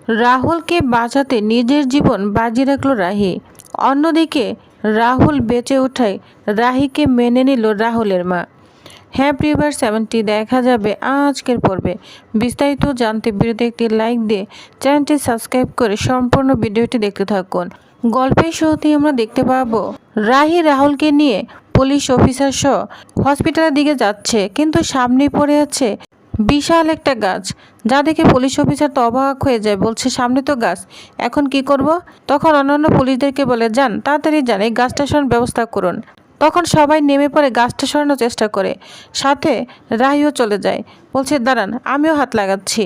রাহুলকে বাঁচাতে নিজের জীবন বাজি রাখল রাহি। অন্যদিকে রাহুল বেঁচে ওঠায় রাহিকে মেনে নিল রাহুলের মা। হ্যাঁ প্রিভার 70 দেখা যাবে আজকের পর্বে। বিস্তারিত জানতে ভিডিওতে একটি লাইক দিয়ে চ্যানেলটি সাবস্ক্রাইব করে সম্পূর্ণ ভিডিওটি দেখতে থাকুন। গল্পের শুরুতেই আমরা দেখতে পাবো রাহি রাহুলকে নিয়ে পুলিশ অফিসার সহ হসপিটালের দিকে যাচ্ছে, কিন্তু সামনেই পড়ে আছে বিশাল একটা গাছ, যা দেখে পুলিশ অফিসার তো অবাক হয়ে যায়। বলছে সামনে তো গাছ, এখন কি করব? তখন অন্যান্য পুলিশদেরকে বলে যান, তাড়াতাড়ি যান, এই গাছটা সরানোর ব্যবস্থা করুন। তখন সবাই নেমে পড়ে গাছটা সরানোর চেষ্টা করে, সাথে রাহিও চলে যায়। বলছে দাঁড়ান, আমিও হাত লাগাচ্ছি।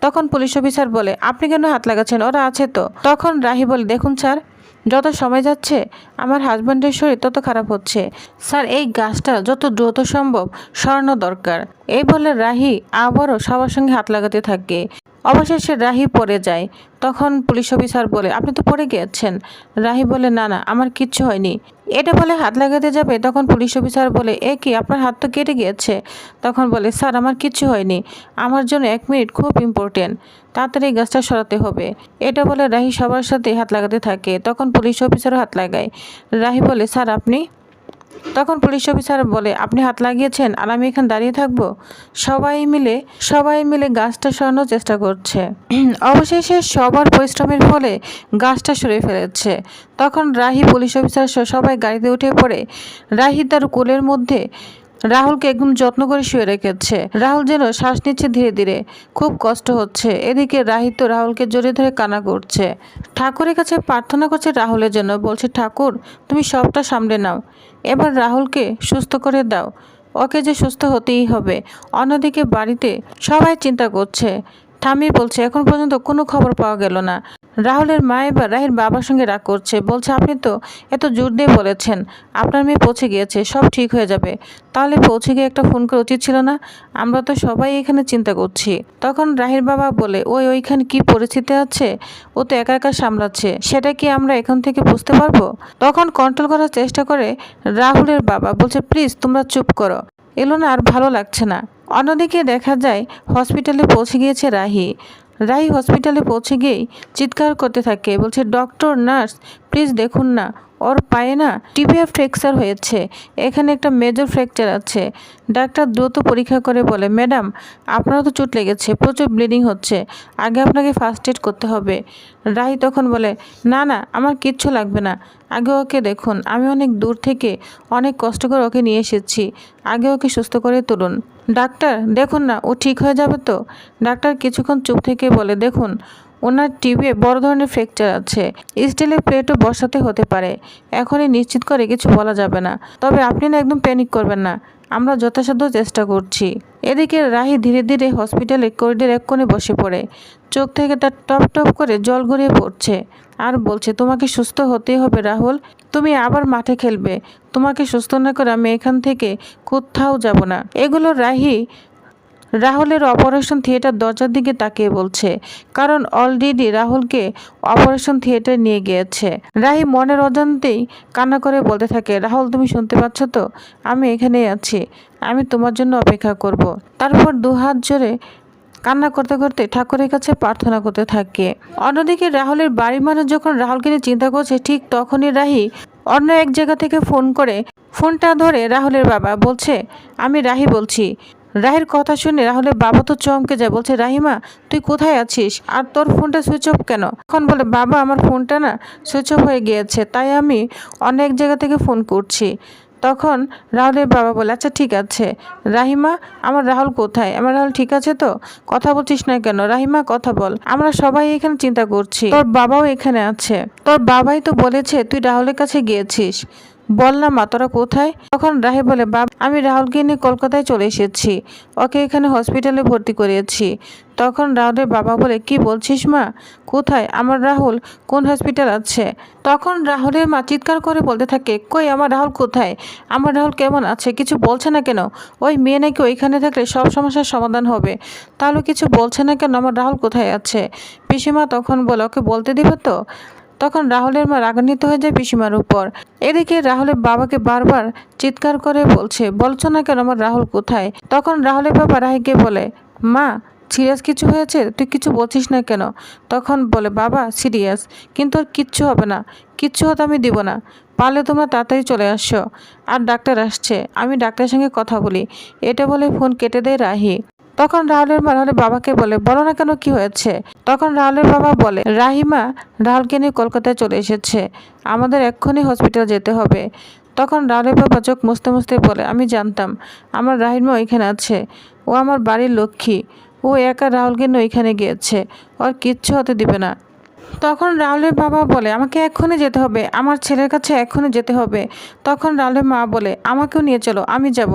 তখন পুলিশ অফিসার বলে আপনি কেন হাত লাগাচ্ছেন, ওরা আছে তো। তখন রাহি বলে দেখুন স্যার, যত সময় যাচ্ছে আমার হাজব্যান্ডের শরীর তত খারাপ হচ্ছে। স্যার এই গাছটা যত দ্রুত সম্ভব সরানো দরকার। এই বলে রাহি আবারও সবার সঙ্গে হাত লাগাতে থাকে। অবশেষে রাহি পড়ে যায়। তখন পুলিশ অফিসার বলে আপনি তো পড়ে গিয়েছেন। রাহি বলে না না, আমার কিচ্ছু হয়নি। এটা বলে হাত লাগাতে যাবে, তখন পুলিশ অফিসার বলে এ কি, আপনার হাত তো কেটে গিয়েছে। তখন বলে স্যার আমার কিচ্ছু হয়নি, আমার জন্য 1 মিনিট খুব ইম্পর্টেন্ট, তাড়াতাড়ি গাছটা সরাতে হবে। এটা বলে রাহি সবার সাথে হাত লাগাতে থাকে। তখন পুলিশ অফিসারও হাত লাগায়। রাহি বলে স্যার আপনি? তখন পুলিশ অফিসার বলে আপনি হাত লাগিয়েছেন আর আমি এখানে দাঁড়িয়ে থাকবো? সবাই মিলে গাছটা সরানোর চেষ্টা করছে। অবশেষে সবার পরিশ্রমের ফলে গাছটা সরে ফেলেছে। তখন রাহি পুলিশ অফিসার সহ সবাই গাড়িতে উঠে পড়ে রাহি তার কোলের মধ্যে রাহুলকে একদম যত্ন করে শুয়ে রেখেছে। রাহুল যেন শ্বাস নিচ্ছে ধীরে ধীরে, খুব কষ্ট হচ্ছে। এদিকে রাহি তো রাহুলকে জড়িয়ে ধরে কান্না করছে, ঠাকুরের কাছে প্রার্থনা করছে রাহুলের জন্য। বলছে ঠাকুর তুমি সবটা সামলে নাও, এবার রাহুলকে সুস্থ করে দাও, ওকে যে সুস্থ হতেই হবে। অন্যদিকে বাড়িতে সবাই চিন্তা করছে। ঠাম্মি বলছে এখন পর্যন্ত কোনো খবর পাওয়া গেল না। রাহুলের মা এবার রাহির বাবার সঙ্গে রাগ করছে, বলছে আপনি তো এত জোর দিয়ে বলেছেন আপনার মেয়ে পৌঁছে গিয়েছে, সব ঠিক হয়ে যাবে, তাহলে পৌঁছে গিয়ে একটা ফোন করা উচিত ছিল না? আমরা তো সবাই এখানে চিন্তা করছি। তখন রাহির বাবা বলে ওইখানে কি পরিস্থিতি আছে, ও তো একা একা সামলাচ্ছে, সেটা কি আমরা এখান থেকে বুঝতে পারবো? তখন কন্ট্রোল করার চেষ্টা করে রাহুলের বাবা, বলছে প্লিজ তোমরা চুপ করো, এলো না আর ভালো লাগছে না। অন্যদিকে দেখা যায় হসপিটালে পৌঁছে গিয়েছে রাহি। রাহি হসপিটালে পৌঁছে গিয়েই চিৎকার করতে থাকে, বলছে ডক্টর নার্স প্লিজ দেখুন না, ওর পায়ে না টিবিয়া ফ্র্যাকচার হয়েছে, এখানে একটা মেজর ফ্র্যাকচার আছে। ডাক্তার দ্রুত পরীক্ষা করে বলে ম্যাডাম আপনারও তো চোট লেগেছে, প্রচুর ব্লিডিং হচ্ছে, আগে আপনাকে ফার্স্ট এড করতে হবে। রাহি তখন বলে না না আমার কিচ্ছু লাগবে না, আগে ওকে দেখুন, আমি অনেক দূর থেকে অনেক কষ্ট করে ওকে নিয়ে এসেছি, আগে ওকে সুস্থ করে তুলুন। ডাক্তার দেখুন না ও ঠিক হয়ে যাবে তো? ডাক্তার কিছুক্ষণ চুপ থেকে বলে দেখুন ওনার টিবিয়ে বড় ধরনের ফ্র্যাকচার আছে, স্টিলের প্লেটও বসাতে হতে পারে, এখনই নিশ্চিত করে কিছু বলা যাবে না, তবে আপনি না একদম প্যানিক করবেন না, আমরা যথাসাধ্য চেষ্টা করছি। এদিকে রাহি ধীরে ধীরে হসপিটালের করিডোর এক কোণে বসে পড়ে, চোখ থেকে তার টপ টপ করে জল গড়িয়ে পড়ছে, আর বলছে তোমাকে সুস্থ হতেই হবে রাহুল, তুমি আবার মাঠে খেলবে, তোমাকে সুস্থ না করে আমি এখান থেকে কোথাও যাব না। এগুলো রাহি রাহুলের অপারেশন থিয়েটার দরজার দিকে তাকিয়ে বলছে, কারণ অলরেডি রাহুলকে অপারেশন থিয়েটার নিয়ে গিয়েছে। রাহি মনের অজান্তেই কান্না করে বলতে থাকে রাহুল তুমি শুনতে পাচ্ছ তো, আমি এখানেই আছি, আমি তোমার জন্য অপেক্ষা করব। তারপর দুহাত জোরে কান্না করতে করতে ঠাকুরের কাছে প্রার্থনা করতে থাকে। অন্যদিকে রাহুলের বাড়ির মানুষ যখন রাহুলকে নিয়ে চিন্তা করছে, ঠিক তখনই রাহি অন্য এক জায়গা থেকে ফোন করে ফোনটা ধরে রাহুলের বাবা, বলছে আমি রাহি বলছি। রাহির কথা শুনে রাহুলের বাবা তো চমকে যায়, বলছে রাহিমা তুই কোথায় আছিস, আর তোর ফোনটা সুইচ অফ কেন? এখন বলে বাবা আমার ফোনটা না সুইচ অফ হয়ে গিয়েছে, তাই আমি অনেক জায়গা থেকে ফোন করছি। তখন রাহুলের বাবা বলে আচ্ছা ঠিক আছে রাহিমা, আমার রাহুল কোথায়, আমার রাহুল ঠিক আছে তো, কথা বলছিস না কেন? রাহিমা কথা বল, আমরা সবাই এখানে চিন্তা করছি, তোর বাবাও এখানে আছে, তোর বাবাই তো বলেছে তুই রাহুলের কাছে গিয়েছিস, বল না মা তোরা কোথায়? তখন রাহি বলে বাবা আমি রাহুলকে নিয়ে কলকাতায় চলে এসেছি, ওকে এখানে হসপিটালে ভর্তি করিয়েছি। তখন রাহুলের বাবা বলে কি বলছিস মা, কোথায় আমার রাহুল, কোন হসপিটাল আছে? তখন রাহুলের মা চিৎকার করে বলতে থাকে কই আমার রাহুল কোথায়, আমার রাহুল কেমন আছে, কিছু বলছে না কেন? ওই মেয়ে নাকি ওইখানে থাকলে সব সমস্যার সমাধান হবে, তাহলে কিছু বলছে না কেন, আমার রাহুল কোথায় আছে? পিসিমা তখন বলে ওকে বলতে দিবে তো? তখন রাহুলের মা রাগান্বিত হয়ে যায় পিসিমার উপর। এদিকে রাহুলের বাবাকে বারবার চিৎকার করে বলছে বলছো না কেন আমার রাহুল কোথায়? তখন রাহুলের বাবা রাহিকে বলে মা সিরিয়াস কিছু হয়েছে? তুই কিছু বলছিস না কেন? তখন বলে বাবা সিরিয়াস, কিন্তু ওর কিচ্ছু হবে না, কিচ্ছু হতে আমি দিব না। পারলে তোমরা তাড়াতাড়ি চলে আসছো, আর ডাক্তার আসছে, আমি ডাক্তারের সঙ্গে কথা বলি। এটা বলে ফোন কেটে দেয় রাহি। তখন রাহুলের মা রাহুলের বাবাকে বলে বলো না কেন কি হয়েছে? তখন রাহুলের বাবা বলে রাহিমা রাহুলকে নিয়ে কলকাতায় চলে এসেছে, আমাদের এক্ষুনি হসপিটাল যেতে হবে। তখন রাহুলের বাবা চোখ মুছতে মুছতে বলে আমি জানতাম আমার রাহিমা ওইখানে আছে, ও আমার বাড়ির লক্ষ্মী, ও একা রাহুলকে নিয়ে ওইখানে গিয়েছে, ওর কিচ্ছু হতে দিবে না। তখন রাহুলের বাবা বলে আমাকে এক্ষুনি যেতে হবে, আমার ছেলের কাছে এক্ষুনি যেতে হবে। তখন রাহুলের মা বলে আমাকেও নিয়ে চলো, আমি যাব।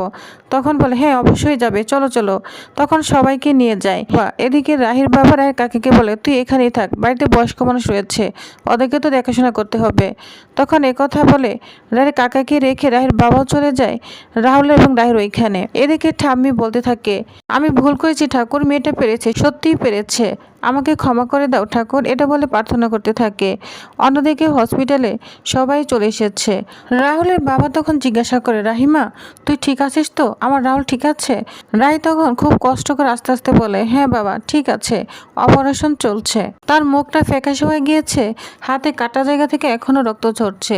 তখন বলে হ্যাঁ অবশ্যই যাবে, চলো চলো। তখন সবাইকে নিয়ে যায়। এদিকে রাহির বাবা রাহের কাকিকে বলে তুই এখানেই থাক, বাড়িতে বয়স্ক মানুষ রয়েছে, ওদেরকে তো দেখাশোনা করতে হবে। তখন একথা বলে রাহের কাকাকে রেখে রাহের বাবাও চলে যায় রাহুল এবং রাহের ওইখানে। এদিকে ঠাম্মি বলতে থাকে আমি ভুল করেছি ঠাকুর, মেয়েটা পেরেছে, সত্যিই পেরেছে, আমাকে ক্ষমা করে দাও ঠাকুর, এটা বলে প্রার্থনা করতে থাকে। অন্যদিকে হসপিটালে সবাই চলে এসেছে। রাহুলের বাবা তখন জিজ্ঞাসা করে রাহিমা তুই ঠিক আছিস তো, আমার রাহুল ঠিক আছে? রাহি তখন খুব কষ্ট করে আস্তে আস্তে বলে হ্যাঁ বাবা ঠিক আছে, অপারেশন চলছে। তার মুখটা ফ্যাকাশে হয়ে গিয়েছে, হাতে কাটা জায়গা থেকে এখনো রক্ত ঝরছে,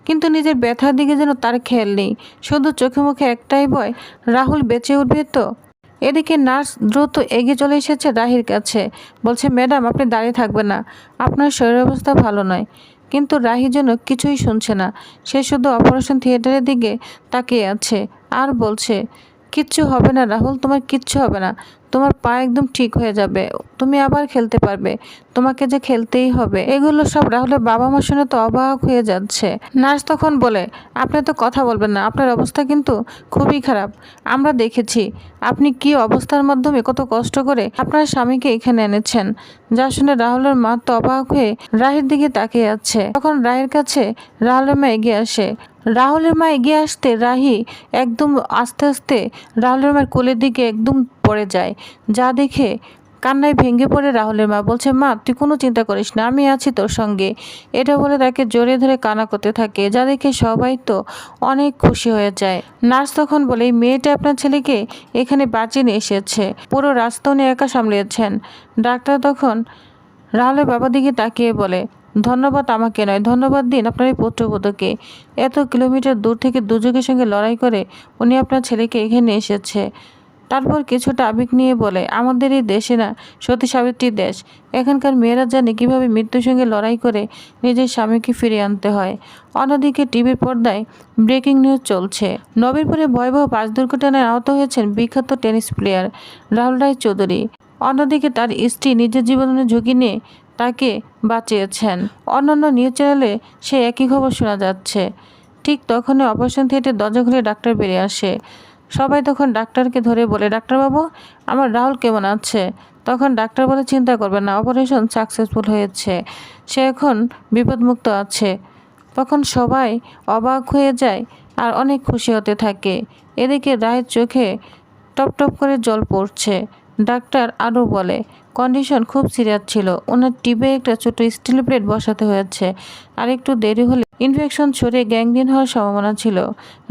কিন্তু নিজের ব্যথার দিকে যেন তার খেয়াল নেই, শুধু চোখে মুখে একটাই ভয় রাহুল বেঁচে উঠবে তো। এদিকে নার্স দ্রুত এগিয়ে চলে এসেছে রাহির কাছে, বলছে ম্যাডাম আপনি দাঁড়িয়ে থাকবেন না, আপনার শরীরের অবস্থা ভালো নয়। কিন্তু রাহি যেন কিছুই শুনছে না, সে শুধু অপারেশন থিয়েটারের দিকে তাকিয়ে আছে আর বলছে কিচ্ছু হবে না রাহুল, তোমার কিচ্ছু হবে না, তোমার পা একদম ঠিক হয়ে যাবে, তুমি আবার খেলতে পারবে, তোমাকে যে খেলতেই হবে। এগুলো সব রাহুলের বাবা মা শুনে তো অবাক হয়ে যাচ্ছে। নার্স তখন বলে আপনি তো কথা বলবেন না, আপনার অবস্থা কিন্তু খুবই খারাপ, আমরা দেখেছি আপনি কি অবস্থার মাধ্যমে কত কষ্ট করে আপনার স্বামীকে এখানে এনেছেন। যা শুনে রাহুলের মা তো অবাক হয়ে রাহির দিকে তাকিয়ে আছে। তখন রাহির কাছে রাহুলের মা এগিয়ে আসে। রাহুলের মা এগিয়ে আসতে রাহি একদম আস্তে আস্তে রাহুলের মায়ের কোলের দিকে একদম পড়ে যায়, যা দেখে কান্নায় ভেঙে পড়ে রাহুলের মা, বলছে মা তুই কোনো চিন্তা করিস না, আমি আছি তোর সঙ্গে। এটা বলে তাকে জড়িয়ে ধরে কান্না করতে থাকে, যা দেখে সবাই তো অনেক খুশি হয়ে যায়। নার্স তখন বলে এই মেয়েটা আপনার ছেলেকে এখানে বাঁচিয়ে নিয়ে এসেছে, পুরো রাস্তা উনি একা সামলিয়েছেন। ডাক্তার তখন রাহুলের বাবার দিকে তাকিয়ে বলে ধন্যবাদ আমাকে নয়, ধন্যবাদ দিন আপনার এই পুত্রবধূকে, এত কিলোমিটার দূর থেকে দুর্যোগের সঙ্গে লড়াই করে উনি আপনার ছেলেকে এখানে এসেছে। তারপর কিছুটা আবেগ নিয়ে বলে আমাদের এই দেশে না সতী সাবিত্রীর দেশ, এখানকার মেয়েরা জানে কীভাবে মৃত্যুর সঙ্গে লড়াই করে নিজের স্বামীকে ফিরিয়ে আনতে হয়। অন্যদিকে টিভির পর্দায় ব্রেকিং নিউজ চলছে, নবীরপুরে ভয়াবহ বাস দুর্ঘটনায় আহত হয়েছেন বিখ্যাত টেনিস প্লেয়ার রাহুল রায়চৌধুরী। অন্যদিকে তার স্ত্রী নিজের জীবনের ঝুঁকি নিয়ে তাকে বাঁচিয়েছেন। অন্যান্য নিউজ চ্যানেলে সে একই খবর শোনা যাচ্ছে। ঠিক তখনই অপারেশন থিয়েটার দরজা খুলে ডাক্তার বেরিয়ে আসে। সবাই তখন ডাক্তারকে ধরে বলে ডাক্তারবাবু আমার রাহুল কেমন আছে? তখন ডাক্তার বলে চিন্তা করবেন না, অপারেশন সাকসেসফুল হয়েছে, সে এখন বিপদমুক্ত আছে। তখন সবাই অবাক হয়ে যায় আর অনেক খুশি হতে থাকে। এদিকে রায়ের চোখে টপ টপ করে জল পড়ছে। ডাক্তার আরও বলে কন্ডিশন খুব সিরিয়াস ছিল, ওনার টিবে একটা ছোট স্টিল প্লেট বসাতে হয়েছে, আর একটু দেরি হলে ইনফেকশন ছড়িয়ে গ্যাংগ্রিন হওয়ার সম্ভাবনা ছিল।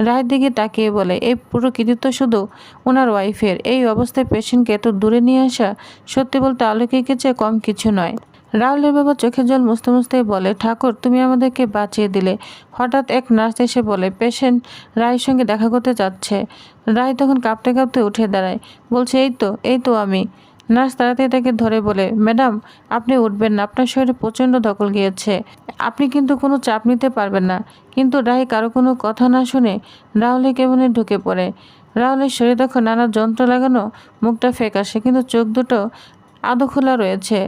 রায়ের দিকে তাকিয়ে বলে এই পুরো কৃতিত্ব শুধু ওনার ওয়াইফের, এই অবস্থায় পেশেন্টকে এত দূরে নিয়ে আসা সত্যি বলতে অলৌকিকের চেয়ে কম কিছু নয়। রাহুলের বাবা চোখের জল মুছতে মুছতে বলে ঠাকুর তুমি আমাদেরকে বাঁচিয়ে দিলে। হঠাৎ এক নার্স এসে বলে পেশেন্ট রায়ের সঙ্গে দেখা করতে যাচ্ছে। রায় তখন কাঁপতে কাঁপতে উঠে দাঁড়ায়, বলছে এই তো আমি। নার্স তাড়াতাড়ি তাকে ধরে বলে ম্যাডাম আপনি উঠবেন না, আপনার শরীরে প্রচণ্ড ধকল গিয়েছে, আপনি কিন্তু কোনো চাপ নিতে পারবেন না। কিন্তু রায় কারো কোনো কথা না শুনে রাহুলের কেবিনে ঢুকে পড়ে। রাহুলের শরীরে তখন নানা যন্ত্র লাগানো, মুখটা ফ্যাকাশে কিন্তু চোখ দুটো আধো খোলা রয়েছে।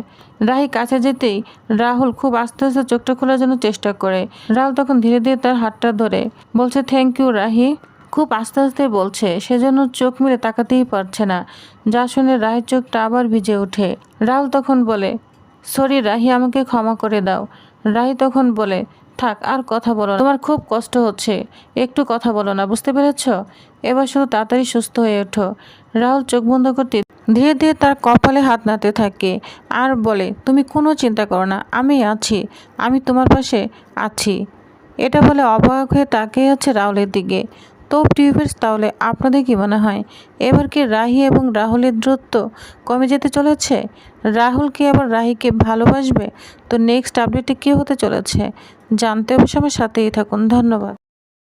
রাহি কাছে যেতেই রাহুল খুব আস্তে আস্তে চোখটা খোলার জন্য চেষ্টা করে। রাহুল তখন ধীরে ধীরে তার হাতটা ধরে বলছে থ্যাংক ইউ রাহি, খুব আস্তে আস্তে বলছে, সেজন্য চোখ মেলে তাকাতেই পারছে না, যা শুনে রাহির চোখটা আবার ভিজে ওঠে। রাহুল তখন বলে সরি রাহি, আমাকে ক্ষমা করে দাও। রাহি তখন বলে থাক আর কথা বলো না, তোমার খুব কষ্ট হচ্ছে, একটু কথা বলো না, বুঝতে পেরেছ? এবার শুধু তাড়াতাড়ি সুস্থ হয়ে ওঠো। রাহুল চোখ বন্ধ করতে ধীরে ধীরে তার কপালে হাত নাড়তে থাকে আর বলে তুমি কোনো চিন্তা করো না, আমি আছি, আমি তোমার পাশে আছি। এটা বলে অবাক হয়ে তাকিয়ে আছে রাহুলের দিকে। তো ভিউয়ার্স, তাহলে আপনাদের কি মনে হয় এবার কি রাহি এবং রাহুলের দূরত্ব কমে যেতে চলেছে? রাহুল কি আবার রাহিকে ভালোবাসবে? তো নেক্সট আপডেটে কী হতে চলেছে জানতে অবশ্যই আমার সাথেই থাকুন। ধন্যবাদ।